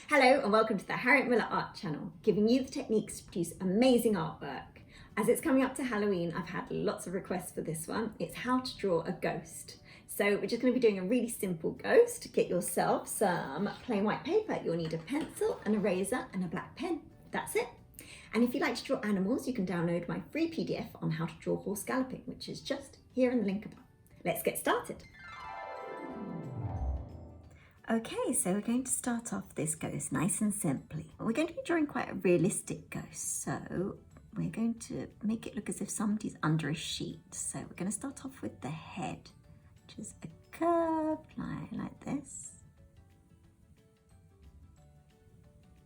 Hello and welcome to the Harriet Muller Art Channel, giving you the techniques to produce amazing artwork. As it's coming up to Halloween, I've had lots of requests for this one. It's how to draw a ghost. So we're just going to be doing a really simple ghost. Get yourself some plain white paper. You'll need a pencil, an eraser and a black pen. That's it. And if you like to draw animals, you can download my free PDF on how to draw horse galloping, which is just here in the link above. Let's get started. Okay, so we're going to start off this ghost nice and simply. We're going to be drawing quite a realistic ghost, so we're going to make it look as if somebody's under a sheet. So we're going to start off with the head, which is a curved line like this.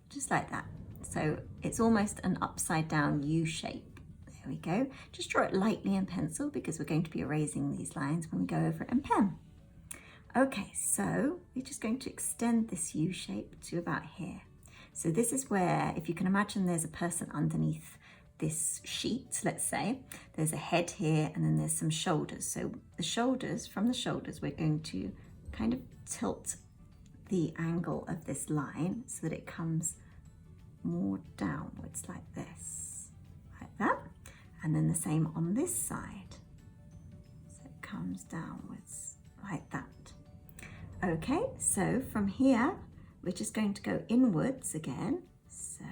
Just like that. So it's almost an upside down U shape. There we go. Just draw it lightly in pencil because we're going to be erasing these lines when we go over it in pen. Okay, so we're just going to extend this U shape to about here. So this is where, if you can imagine there's a person underneath this sheet, let's say, there's a head here and then there's some shoulders. So the shoulders, from the shoulders, we're going to kind of tilt the angle of this line so that it comes more downwards like this, like that. And then the same on this side. So it comes downwards like that. Okay, so from here, we're just going to go inwards again. So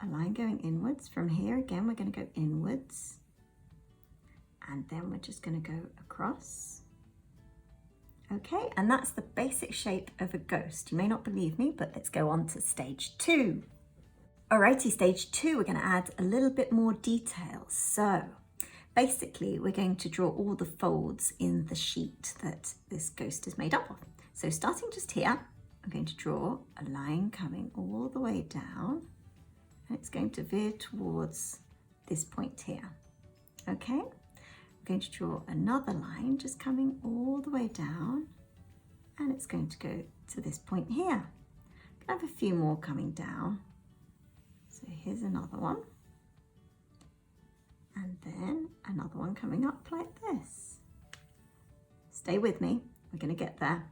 a line going inwards. From here again, we're going to go inwards. And then we're just going to go across. Okay, and that's the basic shape of a ghost. You may not believe me, but let's go on to stage 2. Alrighty, stage 2, we're going to add a little bit more detail. So basically, we're going to draw all the folds in the sheet that this ghost is made up of. So starting just here, I'm going to draw a line coming all the way down, and it's going to veer towards this point here. Okay, I'm going to draw another line just coming all the way down, and it's going to go to this point here. I have a few more coming down. So here's another one, and then another one coming up like this. Stay with me, we're going to get there.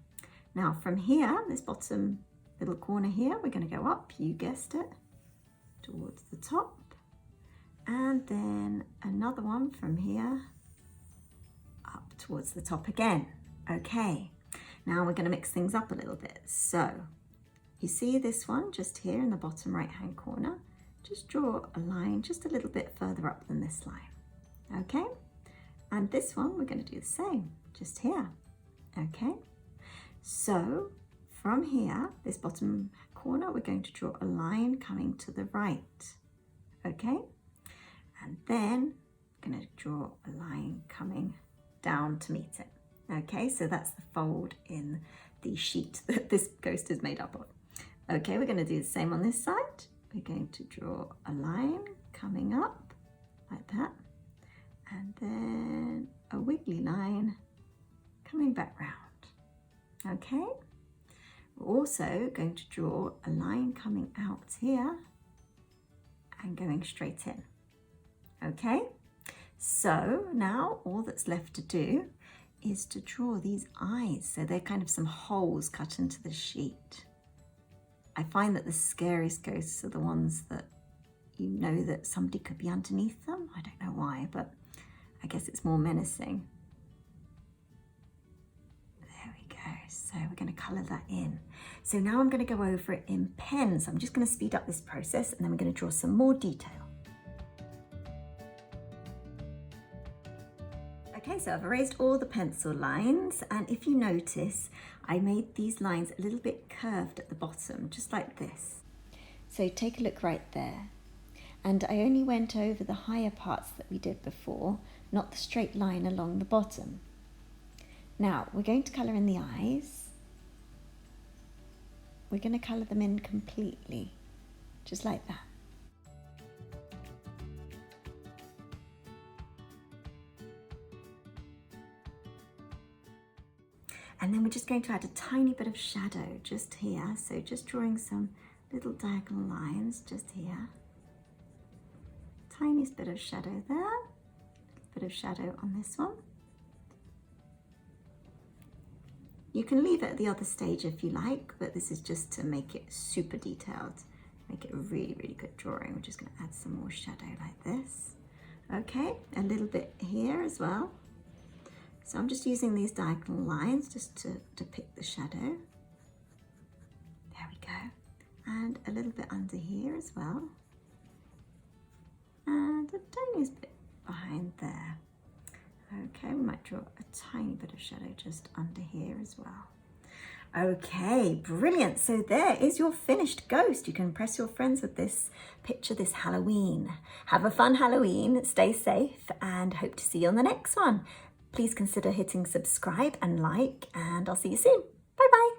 Now from here, this bottom little corner here, we're going to go up, you guessed it, towards the top. And then another one from here, up towards the top again. Okay, now we're going to mix things up a little bit. So you see this one just here in the bottom right hand corner, just draw a line just a little bit further up than this line. Okay, and this one we're going to do the same, just here. Okay. So from here, this bottom corner, we're going to draw a line coming to the right, okay? And then I'm going to draw a line coming down to meet it, okay? So that's the fold in the sheet that this ghost is made up of. Okay, we're going to do the same on this side. We're going to draw a line coming up like that, and then a wiggly line coming back round. Okay, we're also going to draw a line coming out here and going straight in. Okay, so now all that's left to do is to draw these eyes. So they're kind of some holes cut into the sheet. I find that the scariest ghosts are the ones that you know that somebody could be underneath them. I don't know why, but I guess it's more menacing. So we're going to colour that in. So now I'm going to go over it in pen. So I'm just going to speed up this process and then we're going to draw some more detail. Okay, so I've erased all the pencil lines, and if you notice, I made these lines a little bit curved at the bottom, just like this. So take a look right there. And I only went over the higher parts that we did before, not the straight line along the bottom. Now, we're going to colour in the eyes. We're going to colour them in completely, just like that. And then we're just going to add a tiny bit of shadow just here. So just drawing some little diagonal lines just here. Tiniest bit of shadow there, bit of shadow on this one. You can leave it at the other stage if you like, but this is just to make it super detailed, make it a really, really good drawing. We're just going to add some more shadow like this. Okay, a little bit here as well. So I'm just using these diagonal lines just to depict the shadow. There we go. And a little bit under here as well. And a tiny bit behind there. Okay, we might draw a tiny bit of shadow just under here as well. Okay, brilliant. So there is your finished ghost. You can impress your friends with this picture this Halloween. Have a fun Halloween, stay safe, and hope to see you on the next one. Please consider hitting subscribe and like, and I'll see you soon. Bye bye.